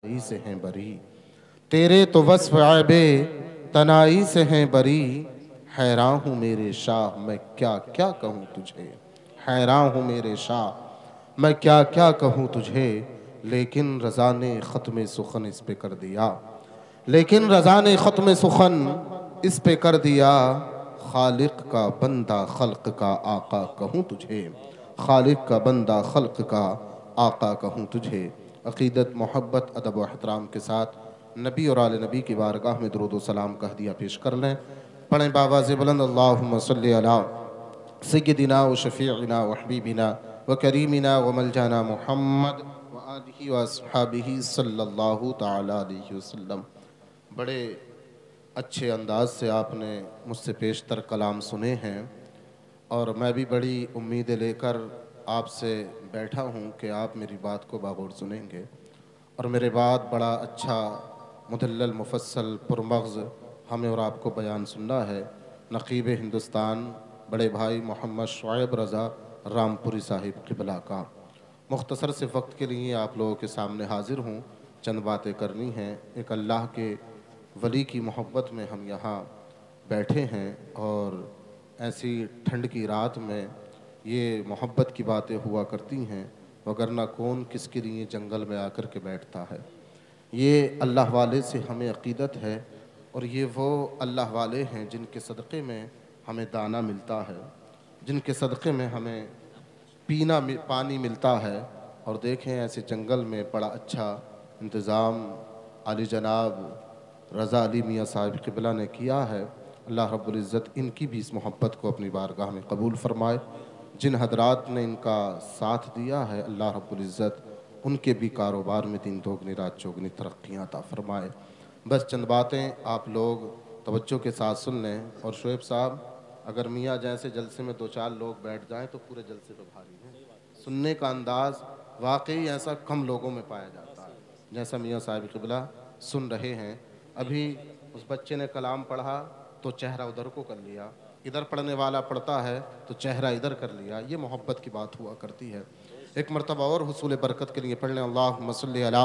तनाई से हैं बरी, तेरे तो वस्फ़ ऐबे तनाई से हैं बरी। हैरान हूँ मेरे शाह मैं क्या क्या कहूँ तुझे, हैरान हूँ मेरे शाह मैं क्या क्या कहूँ तुझे। लेकिन रज़ा ने ख़त्म सुखन इस पे कर दिया, लेकिन रज़ा ने ख़त्म सुखन इस पे कर दिया। खालिक का बंदा खल्क का आका कहूँ तुझे, खालिक का बंदा खल्क का आका कहूँ तुझे। अक़ीदत मोहब्बत अदब व एहतराम के साथ नबी और आले नबी की बारगाह में दुरूद व सलाम का हदिया पेश कर लें। पढ़ें बावाज़ बुलंद अल्लाहुम्मा सल्लि अला सय्यदिना व शफ़ीइना व हबीबिना व करीमिना व मलजाना मुहम्मद व आलिहि व अस्हाबिहि सल्लल्लाहु तआला अलैहि वसल्लम। बड़े अच्छे अंदाज से आपने मुझसे पेशतर कलाम सुने हैं और मैं भी बड़ी उम्मीदें लेकर आपसे बैठा हूँ कि आप मेरी बात को बागौर सुनेंगे और मेरे बाद बड़ा अच्छा मुदल्लल मुफस्सल पुरमग़ज़ हमें और आपको बयान सुनना है। नक़ीब हिंदुस्तान बड़े भाई मोहम्मद शुएब रज़ा रामपुरी साहिब क़िबला का। मुख्तसर से वक्त के लिए आप लोगों के सामने हाज़िर हूँ, चंद बातें करनी हैं। एक अल्लाह के वली की मोहब्बत में हम यहाँ बैठे हैं और ऐसी ठंड की रात में ये मोहब्बत की बातें हुआ करती हैं, वगरना कौन किसके लिए जंगल में आकर के बैठता है। ये अल्लाह वाले से हमें अक़ीदत है और ये वो अल्लाह वाले हैं जिनके सदक़े में हमें दाना मिलता है, जिनके सदक़े में हमें पानी मिलता है। और देखें ऐसे जंगल में बड़ा अच्छा इंतज़ाम आली जनाब रज़ा अली मियाँ साहिब क़िबला ने किया है। अल्लाह रब्बुल इज़्ज़त इनकी भी इस मोहब्बत को अपनी बारगाह में कबूल फ़रमाए। जिन हज़रात ने इनका साथ दिया है अल्लाह रब्बुल इज़्ज़त उनके भी कारोबार में दिन दोगुनी रात चौगुनी तरक्कियाँ अता फ़रमाए। बस चंद बातें आप लोग तवज्जो के साथ सुन लें। और शुएब साहब, अगर मियाँ जैसे जलसे में दो चार लोग बैठ जाएँ तो पूरे जलसे पे भारी है। सुनने का अंदाज़ वाकई ऐसा कम लोगों में पाया जाता है जैसा मियाँ साहिब क़िबला सुन रहे हैं। अभी उस बच्चे ने कलाम पढ़ा तो चेहरा उधर को कर लिया, इधर पढ़ने वाला पढ़ता है तो चेहरा इधर कर लिया। ये मोहब्बत की बात हुआ करती है। एक मरतबा और हुसूल बरकत के लिए पढ़ लें अल्लाहुम्मा सल्लि अला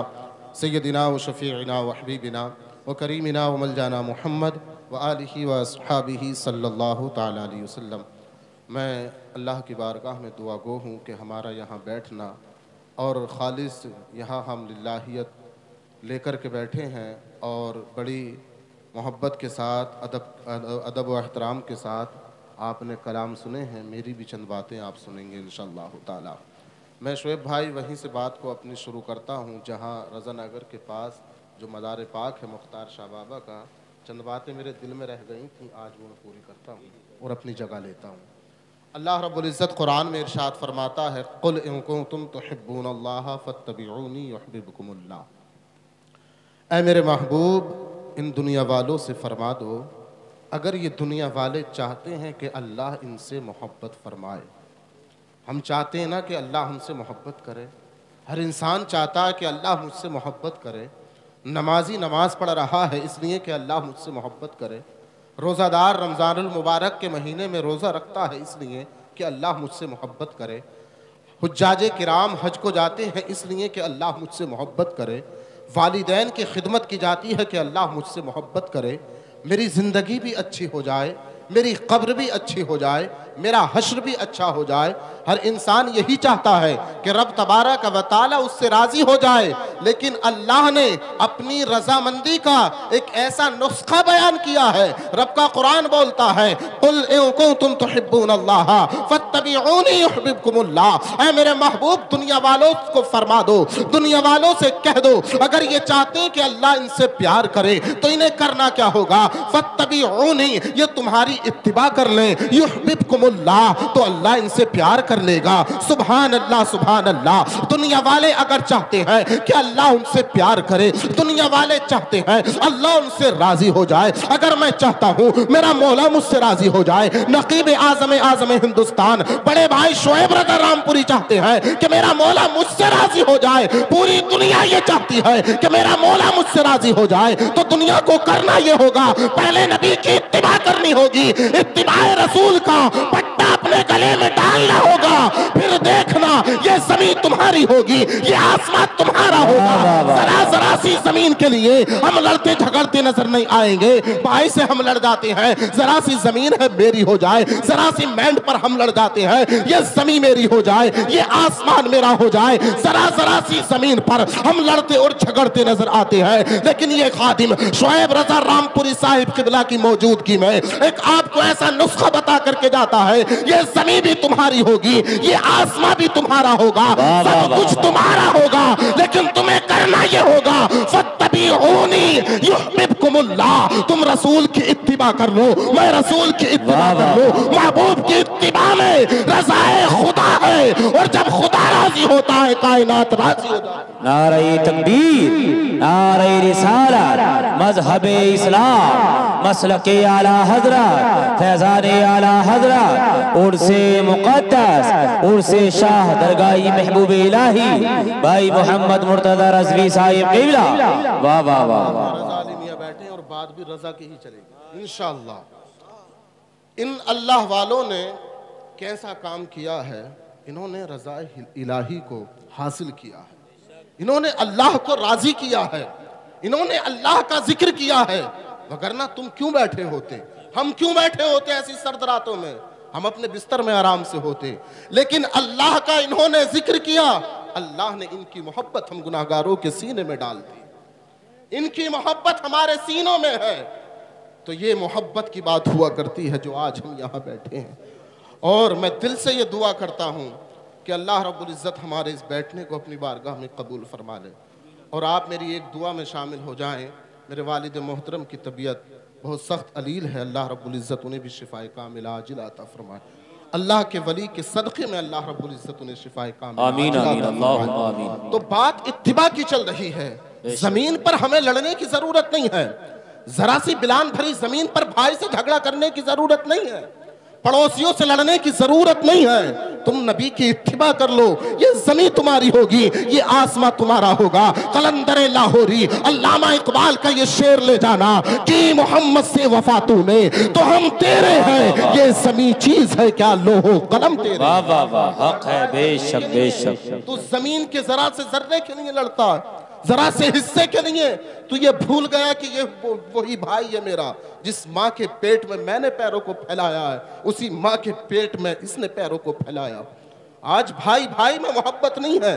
सय्यदिना व शफ़ीइना व हबीबिना व करीमिना व मलजाना मुहम्मद व आलिहि व अस्हाबिहि सल्लल्लाहु तआला अलैहि वसल्लम। मैं अल्लाह की बारगाह में दुआ गो हूँ कि हमारा यहाँ बैठना और ख़ालिस यहाँ हम लिल्लाहियत लेकर के बैठे हैं और बड़ी मोहब्बत के साथ अदब व एहतराम के साथ आपने कलाम सुने हैं। मेरी भी चंद बातें आप सुनेंगे इंशाअल्लाह ताला। मैं शुएब भाई वहीं से बात को अपनी शुरू करता हूँ जहाँ रज़ा नगर के पास जो मज़ार पाक है मुख्तार शाह बाबा का। चंद बातें मेरे दिल में रह गई थी, आज वो मैं पूरी करता हूँ और अपनी जगह लेता हूँ। अल्लाह रब्बुल इज़्ज़त कुरान में इरशाद फरमाता है, क़ुल इन कुंतुम तुहिब्बूनल्लाह फत्तबिऊनी युहब्बिबकुमुल्लाह। ऐ मेरे महबूब, इन दुनिया वालों से फरमा दो, अगर ये दुनिया वाले चाहते हैं कि अल्लाह इनसे मोहब्बत फरमाए। हम चाहते हैं ना कि अल्लाह हमसे मोहब्बत करे, हर इंसान चाहता है कि अल्लाह मुझसे मोहब्बत करे। नमाजी नमाज पढ़ रहा है इसलिए कि अल्लाह मुझसे मोहब्बत करे। रोज़ादार रमज़ानुल मुबारक के महीने में रोज़ा रखता है इसलिए कि अल्लाह मुझसे मोहब्बत करे। हुज्जाजे किराम हज को जाते हैं इसलिए कि अल्लाह मुझसे मोहब्बत करे। वालिदैन की खिदमत की जाती है कि अल्लाह मुझसे मोहब्बत करे। मेरी ज़िंदगी भी अच्छी हो जाए, मेरी कब्र भी अच्छी हो जाए, मेरा हश्र भी अच्छा हो जाए। हर इंसान यही चाहता है कि रब तबारक व तआला उससे राज़ी हो जाए। लेकिन अल्लाह ने अपनी रज़ामंदी का एक ऐसा नुस्खा बयान किया है। रब का कुरान बोलता है, कुल इन कुंतुम तुहिब्बूनल्लाह फत्तबिऊनी युहब्बिबकुमुल्लाह। ऐ मेरे महबूब, दुनिया वालों को फरमा दो, दुनिया वालों से कह दो, अगर ये चाहते हैं कि अल्लाह इनसे प्यार करे तो इन्हें करना क्या होगा? फत्तबिऊनी, ये तुम्हारी इत्तिबा कर लें, युहब्बिबकुमुल्लाह, तो अल्लाह इनसे प्यार कर लेगा। सुभान अल्लाह, सुभान अल्लाह। दुनिया वाले अगर चाहते हैं कि अल्लाह उनसे प्यार करे, दुनिया वाले चाहते हैं अल्लाह उनसे राजी हो जाए। अगर मैं चाहता हूँ मेरा मौला मुझसे राजी हो जाए, नकीब आज़म हिंदुस्तान बड़े भाई शुएब रज़ा रामपुरी चाहते हैं कि मेरा मौला मुझसे राजी हो जाए, पूरी दुनिया ये चाहती है कि मेरा मौला मुझसे राजी हो जाए, तो दुनिया को करना ये होगा, पहले नबी की इत्तिबा करनी होगी। इत्तिबाए रसूल का पट्टा अपने अपने गले में डालना होगा, फिर देखना ये जमीन तुम्हारी होगी, ये आसमान तुम्हारा होगा। जरा जरा सी जमीन के लिए हम लड़ते झगड़ते नजर नहीं आएंगे। भाई से हम लड़ जाते हैं, जरा सी जमीन है मेरी हो जाए, जरा सी मैंड पर हम लड़ जाते हैं, ये जमीन मेरी हो जाए, ये आसमान मेरा हो जाए। जरा जरा सी जमीन पर हम लड़ते और झगड़ते नजर आते हैं। लेकिन ये खादिम शुएब रजा रामपुरी साहिब किबला की मौजूदगी में एक आपको ऐसा नुस्खा बता करके जाता है, ये जमीन भी तुम्हारी होगी, ये आसमां भी तुम्हारा होगा, सब कुछ तुम्हारा होगा, लेकिन तुम्हें करना ये होगा फत्तबीऊनी युहिब्बुकुमुल्लाह। तुम रसूल की इत्तिबा कर लो, मैं रसूल की इत्तिबा कर लो। महबूब की इत्तिबा में रज़ाए खुदा है, और जब खुदा राजी होता है कायनात राजी हो जाती है। नारे तकबीर, नारे रिसालत, मजहबे इस्लाम, मसलके आला हजरत, फैज़ाने आला हजरत, उर्से मुक़द्दस, उर्से शाह दरगाही महबूब इलाही भाई मोहम्मद मुर्तज़ा रज़वी साहिब क़िबला। वाह वाह वाह। रज़ा मियां बैठे और बात भी रज़ा की ही चलेगी इंशाअल्लाह। इन अल्लाह वालों ने कैसा काम किया है, इन्होंने रज़ा इलाही को हासिल किया है, इन्होंने अल्लाह को राजी किया है, इन्होंने अल्लाह का जिक्र किया है। वगरना तुम क्यों बैठे होते, हम क्यों बैठे होते ऐसी सर्द रातों में, हम अपने बिस्तर में आराम से होते। लेकिन अल्लाह का इन्होंने जिक्र किया, अल्लाह ने इनकी मोहब्बत हम गुनाहगारों के सीने में डाल दी, इनकी मोहब्बत हमारे सीनों में है। तो ये मोहब्बत की बात हुआ करती है जो आज हम यहाँ बैठे हैं। और मैं दिल से ये दुआ करता हूँ कि अल्लाह रब्बुल इज़्ज़त हमारे इस बैठने को अपनी बारगाह में कबूल फरमा ले, और आप मेरी एक दुआ में शामिल हो जाएं। मेरे वालिद मोहतरम की तबीयत बहुत सख्त अलील है, अल्लाह रब्बुल इज़्ज़त उन्हें भी शिफाए कामिला आजिला अता फरमाए। अल्लाह के वली के सदक़े में अल्लाह रब्बुल इज़्ज़त उन्हें शिफाए कामिला आमीन आमीन अल्लाहुम्मा आमीन। तो बात इत्तिबा की चल रही है, जमीन पर हमें लड़ने की जरूरत नहीं है, जरा सी बिलान भरी जमीन पर भाई से झगड़ा करने की जरूरत नहीं है, पड़ोसियों से लड़ने की जरूरत नहीं है। तुम नबी की इत्तिबा कर लो, ये जमीन तुम्हारी होगी, ये आसमां तुम्हारा होगा। कलंदर लाहौरी अल्लामा इकबाल का ये शेर ले जाना कि मोहम्मद से वफा तूने तो हम तेरे हैं, ये जमीन चीज है क्या लोहो कलम तेरे। वाह वाह वाह, हक है बेशक बेशक। तू जमीन के जरा से जर्रे के लिए लड़ता, जरा से हिस्से के लिए। तू ये भूल गया कि ये वही भाई है मेरा, जिस माँ के पेट में मैंने पैरों को फैलाया है, उसी माँ के पेट में इसने पैरों को फैलाया। आज भाई भाई में मोहब्बत नहीं है,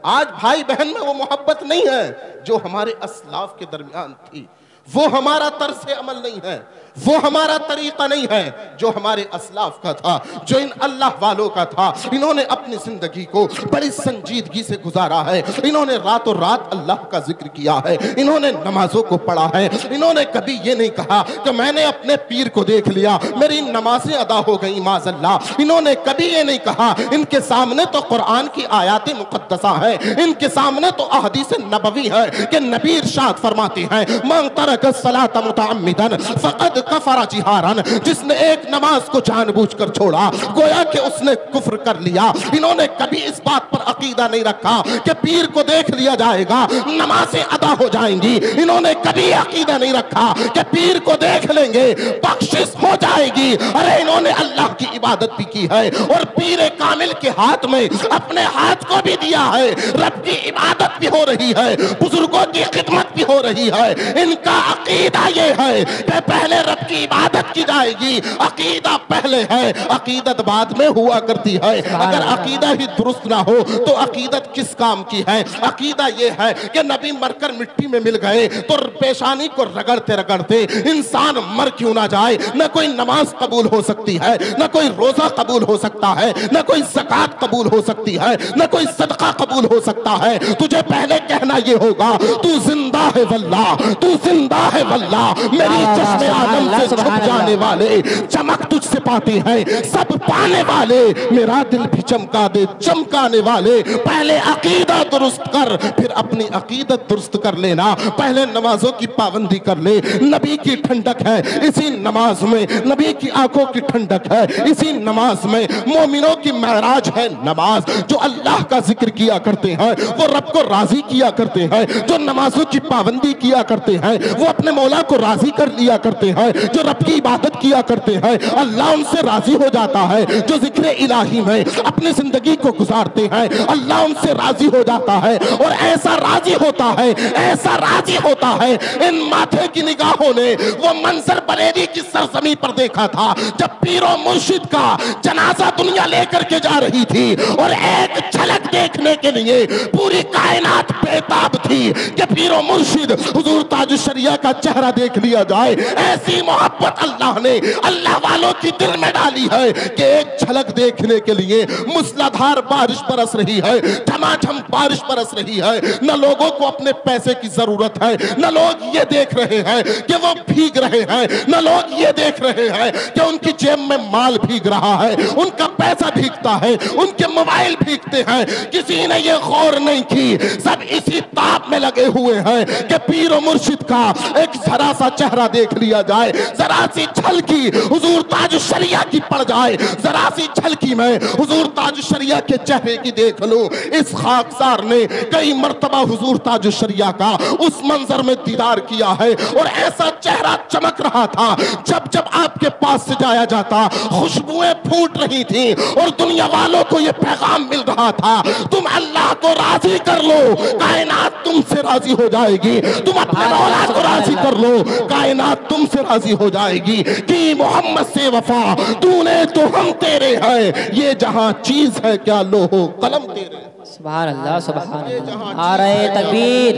आज भाई बहन में वो मोहब्बत नहीं है जो हमारे असलाफ के दरमियान थी। वो हमारा तर्स अमल नहीं है, वो हमारा तरीका नहीं है जो हमारे असलाफ का था, जो इन अल्लाह वालों का था। इन्होंने अपनी जिंदगी को बड़ी संजीदगी से गुजारा है, इन्होंने रातों रात अल्लाह का जिक्र किया है, इन्होंने नमाजों को पढ़ा है। इन्होंने कभी ये नहीं कहा कि मैंने अपने पीर को देख लिया, मेरी नमाजें अदा हो गई माज़अल्लाह। इन्होंने कभी ये नहीं कहा, इनके सामने तो कुरान की आयात मुक़द्दसा है, इनके सामने तो अहदीस नबवी है कि नबी इरशाद फरमाते हैं मन तरक सलात मुतअम्मिदन फ़क़द कफ़रा जिहारन, जिसने एक नमाज को जानबूझकर छोड़ा गोया कि उसने कुफ्र कर लिया। इन्होंने कभी इस बात पर अकीदा नहीं रखा कि पीर को देख लिया जाएगा नमाजें अदा हो जाएंगी। इन्होंने कभी अकीदा नहीं रखा कि पीर को देख लेंगे बख्शिश हो जाएगी। अरे इन्होंने अल्लाह की इबादत भी की है और पीर कामिल के हाथ में अपने हाथ को भी दिया है, रब की इबादत भी हो रही है, बुजुर्गों की खिदमत भी हो रही है। इनका अकीदा ये है कि पहले रब की इबादत की जाएगी, अकीदा पहले है, अकीदत बाद में हुआ करती है। अगर अकीदा ही दुरुस्त ना हो तो अकीदत किस काम की है। अकीदा ये है कि नबी मरकर मिट्टी में मिल गए तो पेशानी को रगड़ते रगड़ते इंसान मर क्यों ना जाए। न कोई नमाज कबूल हो सकती है, न कोई रोजा कबूल हो सकता है, न कोई ज़कात कबूल हो सकती है, न कोई सदका कबूल हो सकता है। तुझे पहले कहना ये होगा तू जिंदा है वल्लाह, तू जिंदा है वल्लाह। मेरी चश्मे आदम से छुप जाने वाले चमक तुझसे पाते हैं सब पाने वाले, मेरा दिल भी चमका दे चमकाने वाले। पहले अकीदा दुरुस्त कर, फिर अपनी अकीदत दुरुस्त कर लेना। पहले नमाजों की पाबंदी कर ले, नबी की ठंडक है इसी नमाज में, नबी की आंखों की ठंडक है इसी नमाज में। मोमिनों की महराज है नमाज, जो अल्लाह का जिक्र किया करते हैं वो रब को राजी किया करते हैं, जो नमाजों की पाबंदी किया करते हैं वो अपने मौला को राजी कर लिया करते हैं। जो रब की इबादत किया करते हैं अल्लाह उनसे राजी हो जाता है। जो जिक्र इलाही में अपनी जिंदगी को गुजारते हैं अल्लाह उनसे राजी हो जाता है। और ऐसा राजी होता है, ऐसा राजी होता है, इन माथे की निगाहों ने वो मंजर बरेली की सरजमी पर देखा था जब पीरो मुर्शिद का जनाजा दुनिया लेकर के जा रही थी और एक झलक देखने के लिए पूरी कायनात बेताब थी कि पीरो मुर्शिद हुजूर ताज शरिया का चेहरा देख लिया जाए। ऐसी मोहब्बत अल्लाह ने अल्लाह वालों की दिल में डाली है कि एक झलक देखने के लिए मूसलाधार बारिश बरस रही है, झमाझम बारिश बरस रही है। न लोगों को अपने पैसे की जरूरत है, न लोग ये देख रहे हैं कि वो भीग रहे हैं, न लोग ये देख रहे हैं कि उनकी जेब में माल भीग रहा है, उनका पैसा भीगता है, उनके मोबाइल भीगते हैं। किसी ने ये गौर नहीं की, सब इसी ताप में लगे हुए हैं कि पीर और मुर्शिद का एक जरा सा चेहरा देख लिया जाए, जरा सी झलकी हुजूर ताज शरिया की पड़ जाए, जरा सी झलकी में हुजूर ताज शरिया के चेहरे की देख लूं। इस खाकसार ने कई मर्तबा हुजूर ताज शरिया का उस मंजर में दीदार किया है और ऐसा चेहरा चमक रहा था जब जब आपके पास से जाया जाता खुशबुएं फूट रही थी और दुनिया वालों को यह पैगाम मिल रहा था, तुम अल्लाह को राजी कर लो, कायनात तुमसे राजी हो जाएगी। तुम अपने मौला को राजी कर लो, कायनात तुमसे राजी हो जाएगी। कि मोहम्मद से वफा तूने तो हम तेरे हैं, ये जहां चीज है क्या लोहो कलम तेरे। सुभान अल्लाह, सुभान अल्लाह। नारे तकबीर,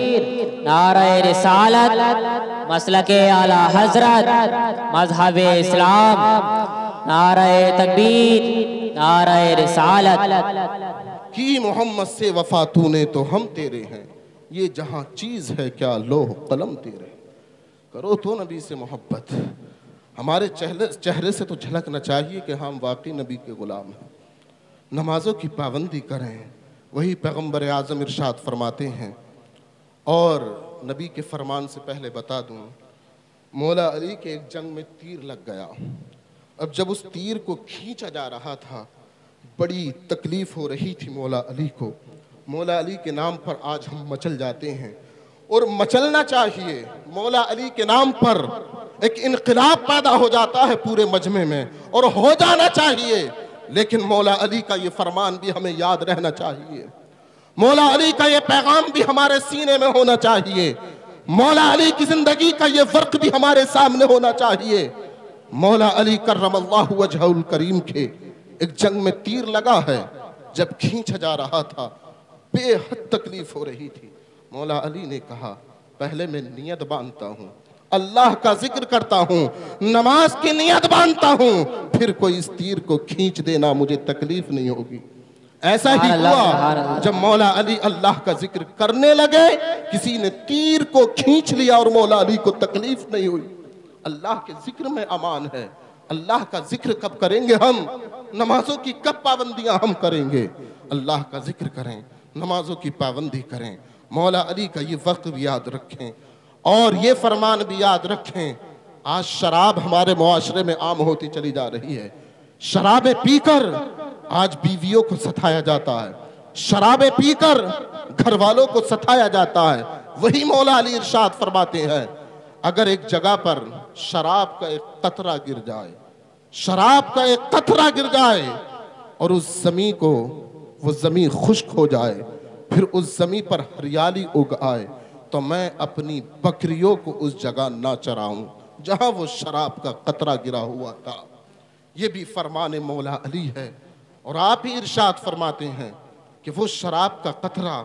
नारे रिसालत, मसलके आला हजरत, मजहबे इस्लाम। नारे तकबीर, नारे रिसालत। कि मोहम्मद से वफा तूने तो हम तेरे हैं, ये जहां चीज है क्या लोह कलम तेरे। करो तो नबी से मोहब्बत, हमारे चेहरे से तो झलकना चाहिए कि हम वाकई नबी के गुलाम हैं। नमाजों की पाबंदी करें, वही पैगम्बर आज़म इरशाद फरमाते हैं। और नबी के फरमान से पहले बता दूं, मौला अली के एक जंग में तीर लग गया। अब जब उस तीर को खींचा जा रहा था बड़ी तकलीफ हो रही थी मौला अली को। मौला अली के नाम पर आज हम मचल जाते हैं और मचलना चाहिए। मौला अली के नाम पर एक इनकलाब पैदा हो जाता है पूरे मजमे में और हो जाना चाहिए। लेकिन मौला अली का ये फरमान भी हमें याद रहना चाहिए, मौला अली का ये पैगाम भी हमारे सीने में होना चाहिए, मौला अली की जिंदगी का ये फर्क भी हमारे सामने होना चाहिए। मौला अली कर्रमल्लाहु वजहुल करीम के एक जंग में तीर लगा है, जब खींचा जा रहा था बेहद तकलीफ हो रही थी। मौला अली ने कहा, पहले मैं नियत बांधता हूँ, अल्लाह का जिक्र करता हूँ, नमाज की नियत बांधता हूँ, फिर कोई इस तीर को खींच देना मुझे तकलीफ नहीं होगी। ऐसा ही हुआ जब मौला अली अल्लाह का जिक्र करने लगे, किसी ने तीर को खींच लिया और मौला अली को तकलीफ नहीं हुई। अल्लाह के जिक्र में अमान है। अल्लाह का जिक्र कब करेंगे हम, नमाजों की कब पाबंदियां हम करेंगे। अल्लाह का जिक्र करें, नमाजों की पाबंदी करें। मौला अली का ये वक्त भी याद रखें और ये फरमान भी याद रखें। आज शराब हमारे मुआशरे में आम होती चली जा रही है। शराबें पीकर आज बीवियों को सताया जाता है, शराबें पीकर घर वालों को सताया जाता है। वही मौला अली इरशाद फरमाते हैं, अगर एक जगह पर शराब का एक कतरा गिर जाए, शराब का एक कतरा गिर जाए और उस जमीन को वो जमीन खुश्क हो जाए, फिर उस जमीन पर हरियाली उग आए, तो मैं अपनी बकरियों को उस जगह ना चराऊं जहां वो शराब का कतरा गिरा हुआ था। ये भी फरमान मौला अली है। और आप ही इरशाद फरमाते हैं कि वो शराब का कतरा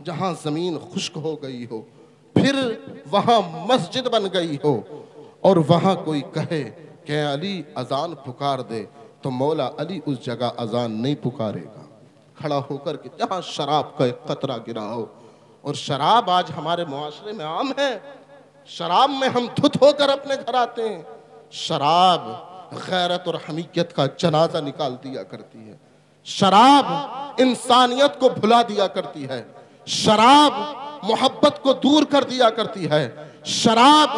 जहां जमीन खुश्क हो गई हो, फिर वहां मस्जिद बन गई हो और वहां कोई कहे कि अली अजान पुकार दे, तो मौला अली उस जगह अजान नहीं पुकारेगा, खड़ा होकर के जहां शराब का एक कतरा गिरा हो। और शराब आज हमारे मुआशरे में आम है। शराब में हम धुत होकर अपने घर आते हैं। शराब गैरत और हमीयत का जनाजा निकाल दिया करती है। शराब इंसानियत को भुला दिया करती है। शराब मोहब्बत को दूर कर दिया करती है। शराब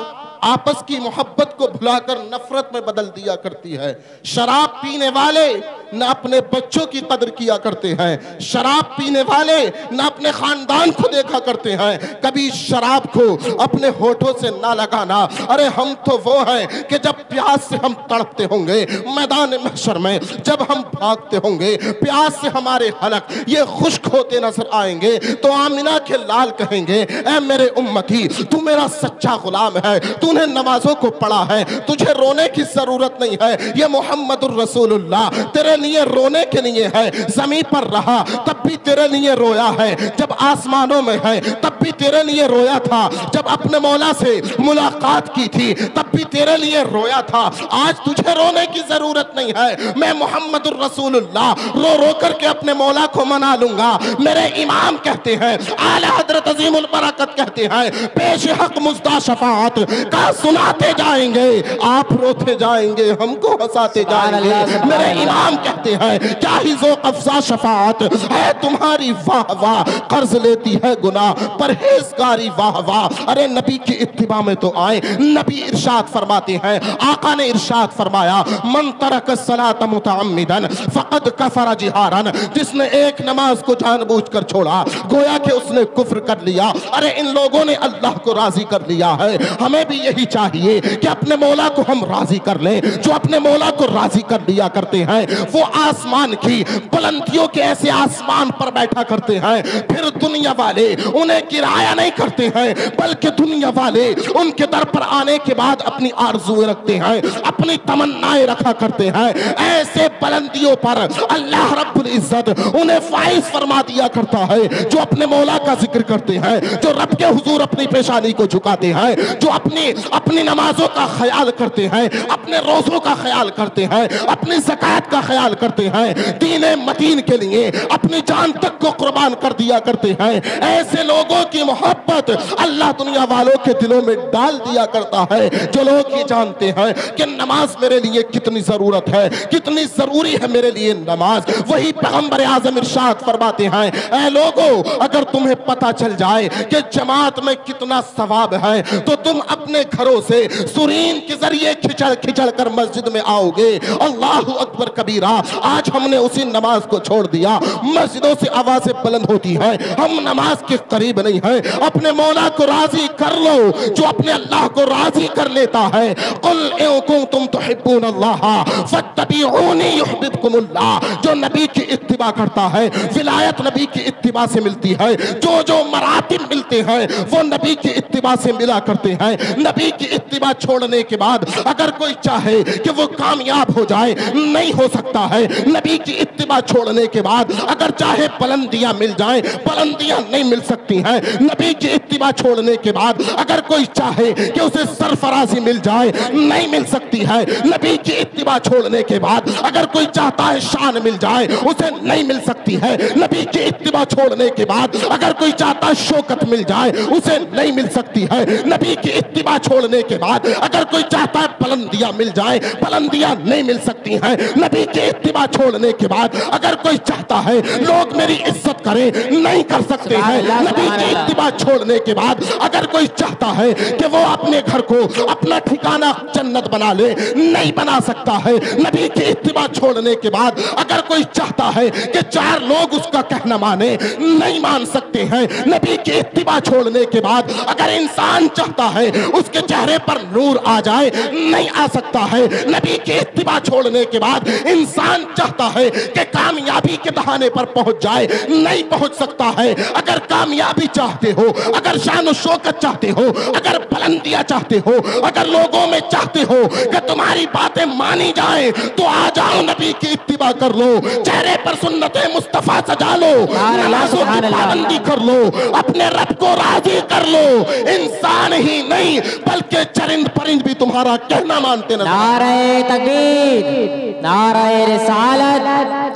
आपस की मोहब्बत को भुलाकर नफरत में बदल दिया करती है। शराब पीने वाले न अपने बच्चों की कदर किया करते हैं, शराब पीने वाले न अपने खानदान को देखा करते हैं। कभी शराब को अपने होठों से ना लगाना। अरे हम तो वो हैं कि जब प्यास से हम तड़पते होंगे मैदान महशर में, जब हम भागते होंगे प्यास से हमारे हलक ये खुश्क होते नजर आएंगे तो आमिना के लाल कहेंगे, ऐ मेरे उम्मती तू मेरा सच्चा गुलाम है, तूने नमाजों को पढ़ा है, तुझे रोने की जरूरत नहीं है, ये मोहम्मदुर रसूलुल्लाह तेरे लिए रोने के लिए है। जमीन पर रहा तब भी तेरे लिए रोया है, जब आसमानों में है तब भी तेरे लिए रोया था, जब अपने मौला से मुलाकात की थी तब भी तेरे लिए रोया था। आज तुझे रोने की जरूरत नहीं है, मैं मोहम्मदुर रसूलुल्लाह रो रो करके अपने मौला को मना लूंगा। मेरे इमाम कहते हैं, आला हजरत अजीमुल बरकत कहते हैं, पेश हक मुज्दा शफाअत का सुनाते जाएंगे, आप रोते जाएंगे, हमको हंसाते जाएंगे। मेरे इमाम कहते हैं, क्या ही ज़ौक़ अफ़ज़ा शफाअत है तुम्हारी, वाह वाह कर्ज लेती है गुनाह परहेजगारी, वाह वाह। अरे नबी की इत्तिबा में तो आए। नबी इरशाद फरमाते हैं, आका ने इरशाद फरमाया, मन तरक सलात मुतअम्मिदन फ़क़द कफ़र जिहारन, जिसने एक नमाज को जानबूझकर छोड़ा गोया कि उसने कुफ्र कर लिया। अरे इन लोगों ने अल्लाह को राजी कर लिया है, हमें भी यही चाहिए कि अपने मौला को हम राजी कर लें। जो अपने मौला को राजी कर लिया करते हैं वो आसमान की बुलंदियों के ऐसे आसमान पर बैठा करते हैं, फिर दुनिया वाले उन्हें किराया नहीं करते हैं, बल्कि दुनिया वाले उनके दर पर आने के बाद अपनी आरज़ुएं रखते हैं, अपनी तमन्नाएं रखा करते हैं। ऐसे बुलंदियों पर अल्लाह रब्बुल इज्जत उन्हें फाइज फरमा दिया करता है जो अपने मौला का जिक्र करते हैं, जो रब के हुजूर अपनी पेशानी को झुकाते हैं, जो अपनी नमाजों का ख्याल करते हैं, अपने रोजों का ख्याल करते हैं, अपनी ज़कात का ख्याल करते हैं, दीने मतीन के लिए अपनी जान तक को कुर्बान कर दिया करते हैं। ऐसे लोगों की मोहब्बत अल्लाह दुनिया वालों के दिलों में डाल दिया करता है, जो लोग ये जानते हैं कि नमाज मेरे लिए कितनी जरूरत है, कितनी जरूरी है मेरे लिए नमाज। वही पैगंबर आज़म इरशाद फरमाते हैं, ऐ लोगों अगर तुम्हें पता चल जाए कि जमात में कितना सवाब है तो तुम अपने घरों से सुरीन के जरिए खिचड़ खिचड़ कर मस्जिद में आओगे। अल्लाहु अकबर कबीरा। आज हमने उसी नमाज को छोड़ दिया, मस्जिदों से आवाजें बुलंद होती हैं, हम नमाज के करीब नहीं है। अपने मौला को राजी कर लो जो अपने अल्लाह को राजी कर लेता है। कुल इन कुंतुम तुहिब्बूनल्लाह फत्तबिऊनी युहिब्बुकुमुल्लाह। जो नबी की इत्तिबा करता है विलायत नबी की इत्तिबा से मिलती है, जो जो मरातिब मिलते हैं वो नबी की इत्तिबा से मिला करते हैं। नबी की इत्तिबा छोड़ने के बाद अगर कोई चाहे कि वो कामयाब हो जाए, नहीं हो सकता है। नबी की इत्तिबा छोड़ने के बाद अगर चाहे बुलंदियां मिल जाएं, बुलंदियां नहीं मिल सकती हैं। नबी की इत्तिबा छोड़ने के बाद अगर कोई चाहे कि उसे सरफराजी मिल जाए, नहीं मिल सकती है। नबी की इत्तिबा छोड़ने के बाद अगर कोई चाहता है शान मिल जाए, उसे नहीं मिल सकती है। नबी की इत्तिबा छोड़ने के बाद अगर कोई चाहता है शौकत मिल जाए, उसे नहीं मिल सकती है। नबी की इत्तिबा छोड़ने के बाद अगर कोई चाहता है बुलंदियां मिल जाए, बुलंदियां नहीं मिल सकती हैं। नबी की इत्तिबा छोड़ने के बाद अगर कोई चाहता है लोग मेरी इज्जत करें, नहीं कर सकते हैं। नबी की इत्तिबा छोड़ने के बाद अगर कोई चाहता है कि वो अपने घर को अपना ठिकाना जन्नत बना ले, नहीं बना सकता है। नबी की इत्तिबा छोड़ने के बाद अगर कोई चाहता है कि चार लोग उसका कहना माने, नहीं मान सकते हैं। नबी की इत्तिबा छोड़ने के बाद अगर इंसान चाहता है उसके चेहरे पर नूर आ जाए, नहीं आ सकता है। नबी की इत्तिबा छोड़ने के बाद इंसान चाहता है कि कामयाबी के दहाने पर पहुंच जाए, नहीं पहुंच सकता है। अगर कामयाबी चाहते हो, अगर शान और शौकत चाहते हो, अगर बुलंदियां चाहते हो, अगर लोगों में चाहते हो कि तुम्हारी बातें मानी जाए, तो आ जाओ नबी की इत्तिबा कर लो, चेहरे पर सुन्नते मुस्तफा सजा लो, नमाजों की पाबंदी कर लो, अपने रब को राजी कर लो। इंसान ही नहीं बल्कि चरिंद परिंद भी तुम्हारा कहना मानते नजर। नारे तकबीर, नारे रिसालत,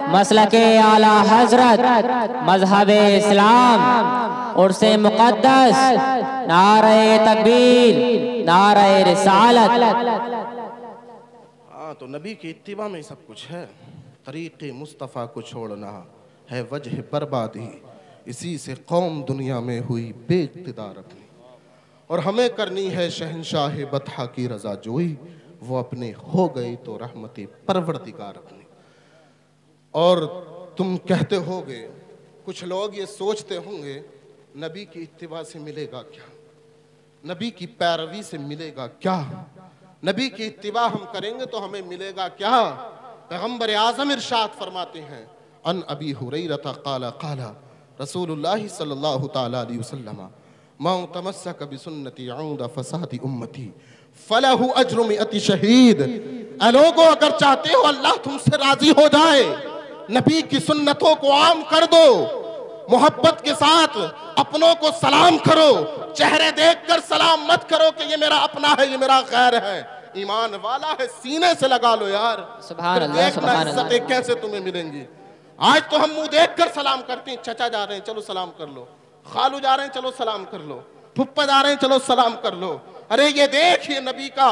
मसलके आला हजरत, मजहबे इस्लाम, उर्से मुक़द्दस, नारे तकबीर, नारे रिसालत। हाँ, तो नबी की इत्तिबा में सब कुछ है। तरीक़े मुस्तफ़ा को छोड़ना है वजह बर्बादी, इसी से कौम दुनिया में हुई बेइक़्तिदार अपनी। और हमें करनी है शहंशाह बतहा की रजा जोई, वो अपने हो गई तो रहमत परवरदिगार अपनी। और तुम कहते होगे, कुछ लोग ये सोचते होंगे, नबी की इत्तिबा से मिलेगा क्या, नबी की पैरवी से मिलेगा क्या, नबी की इत्तिबा हम करेंगे तो हमें मिलेगा क्या। पैगंबर आज़म इरशाद फरमाते हैं, अन अबी हुरैरा क़ाला क़ाला रसूलुल्लाह सल्लल्लाहु तआला अलैहि वसल्लम मं तमस्सक बिसुन्नती औंद फसादी उम्मती फलहु अज्रु मिअति शहीद। ऐ लोगों, अगर चाहते हो अल्लाह तुमसे राजी हो जाए, नबी की सुन्नतों को आम कर दो, मोहब्बत के साथ अपनों को सलाम करो, चेहरे देखकर सलाम मत करो कि ये मेरा अपना है, ये मेरा गैर है। ईमान वाला है सीने से लगा लो यार, सुभान अल्लाह, देखना इज्जतें कैसे तुम्हें मिलेंगी। आज तो हम मुंह देखकर सलाम करते हैं, चचा जा रहे हैं चलो सलाम कर लो, खालू जा रहे हैं चलो सलाम कर लो, फुप्पा जा रहे हैं चलो सलाम कर लो। अरे ये देखिए नबी का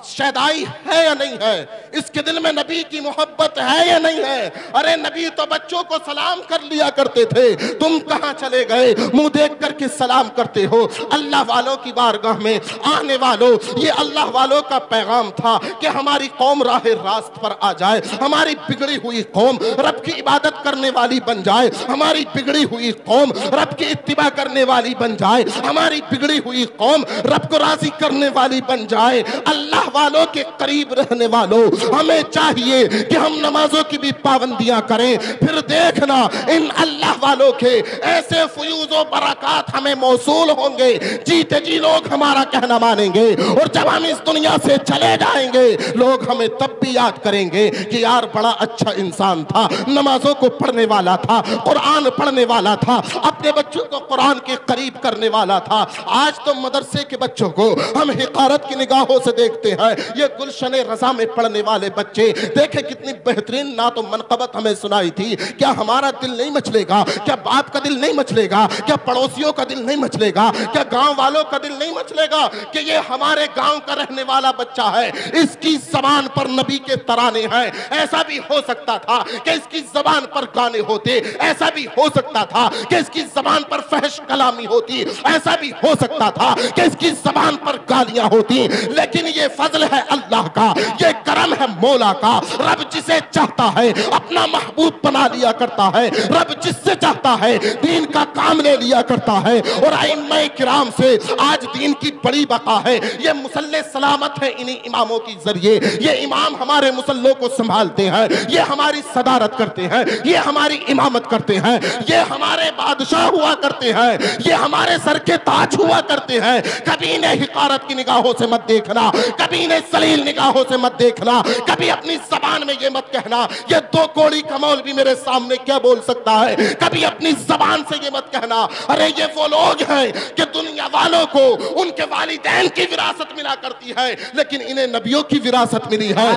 शैदाई है या नहीं है, इसके दिल में नबी की मोहब्बत है या नहीं है। अरे नबी तो बच्चों को सलाम कर लिया करते थे, तुम कहां चले गए, मुंह देख करके सलाम करते हो। अल्लाह वालों की बारगाह में आने वालों, ये अल्लाह वालों का पैगाम था कि हमारी कौम राह रास्त पर आ जाए, हमारी बिगड़ी हुई कौम रब की इबादत करने वाली बन जाए, हमारी बिगड़ी हुई कौम रब की इत्तिबा करने वाली बन जाए, हमारी बिगड़ी हुई कौम रब को राजी करने वाली बन जाए। अल्लाह वालों के करीब रहने वालों, हमें चाहिए कि हम नमाजों की भी पाबंदियां करें, फिर देखना इन अल्लाह वालों के ऐसे फयूज़ो बरक़ात हमें मौसूल होंगे, जीते जी लोग हमारा कहना मानेंगे। और जब हम इस दुनिया से चले जाएंगे, लोग हमें तब भी याद करेंगे कि यार बड़ा अच्छा इंसान था, नमाजों को पढ़ने वाला था, कुरान पढ़ने वाला था, अपने बच्चों को कुरान के करीब करने वाला था। आज तो मदरसे के बच्चों को हम हिकारत की निगाहों से देखते हैं। ये गुलशने रजा में पढ़ने वाले बच्चे देखे कितनी बेहतरीन ना तो मनकबत हमें सुनाई थी। क्या हमारा दिल नहीं मचलेगा, क्या बाप का दिल नहीं मचलेगा, क्या पड़ोसियों का दिल नहीं मचलेगा, क्या गांव वालों का दिल नहीं मचलेगा कि ये हमारे गांव का रहने वाला बच्चा है, इसकी जबान पर नबी के तराने हैं। ऐसा भी हो सकता था कि इसकी जबान पर गाने होते, ऐसा भी हो सकता था कि इसकी जबान पर फहश कलामी होती, ऐसा भी हो सकता था कि इसकी जबान पर गालियां होती। लेकिन ये फजल है अल्लाह का, ये करम है मौला का। रब जिसे चाहता है अपना महबूब बना लिया करता है, रब जिससे चाहता है दीन का काम ले लिया करता है। और आइम्मा किराम से आज दीन की बड़ी बका है। ये मुसल्ले सलामत है इन्हीं इमामों के जरिए। ये इमाम हमारे मुसल्लों को संभालते हैं, ये हमारी सदारत करते हैं, ये हमारी इमामत करते हैं, ये हमारे बादशाह हुआ करते हैं, ये हमारे सर के ताज हुआ करते हैं। कभी इन्हें हिकारत की निगाहों से मत देखना, कभी इन्हें सलील निगाहों से मत देखना, कभी अपनी जबान में ये मत कहना ये दो कोड़ी का मौलवी मेरे सामने क्या बोल सकता है, कभी अपनी जबान से ये मत कहना अरे ये वो लोग हैं कि दुनिया वालों को उनके वालिदैन की विरासत मिला करती है, लेकिन इन्हें नबियों की विरासत मिली है,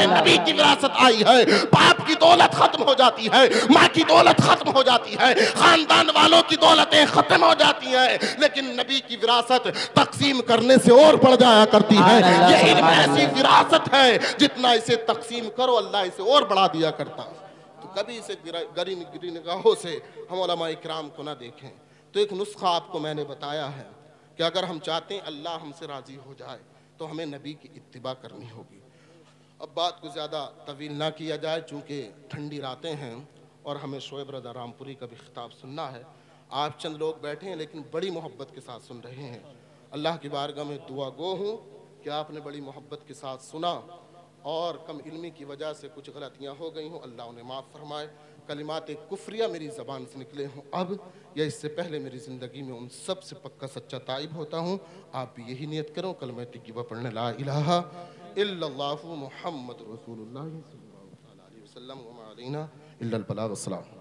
नबी की विरासत आई है। बाप की दौलत खत्म हो जाती है, माँ की दौलत खत्म हो जाती है, खानदान वालों की दौलतें खत्म हो जाती है, लेकिन नबी की विरासत तकसीम करने से और बढ़ जाया करती है। ये इल्म ऐसी विरासत है जितना इसे तकसीम करो अल्लाह इसे और बढ़ा दिया करता है। तो कभी इसे गिरी निगाहों से हम उलमा इकराम को ना देखें। तो एक नुस्खा आपको मैंने बताया है कि अगर हम चाहते हैं अल्लाह हमसे राजी हो जाए तो हमें नबी की इत्तिबा करनी होगी। अब बात को ज़्यादा तवील ना किया जाए, चूँकि ठंडी रातें हैं और हमें शोएब रज़ा रामपुरी का भी खिताब सुनना है। आप चंद लोग बैठे हैं लेकिन बड़ी मोहब्बत के साथ सुन रहे हैं। अल्लाह की बारगाह में दुआ गो हूँ कि आपने बड़ी मोहब्बत के साथ सुना और कम इल्मी की वजह से कुछ गलतियाँ हो गई हों, अल्लाह उन्हें माफ़ फरमाए। कलिमात कुफ्रिया मेरी ज़बान से निकले हों अब या इससे पहले मेरी ज़िंदगी में, उन सब से पक्का सच्चा ताइब होता हूँ। आप भी यही नियत करो कलमा तक़ीबा पढ़ने ला इलाहा इल्लल्लाहु मुहम्मद रसूलुल्लाह सल्लल्लाहु अलैहि वसल्लम व मा अलैना इल्लल बलाग। अस्सलाम।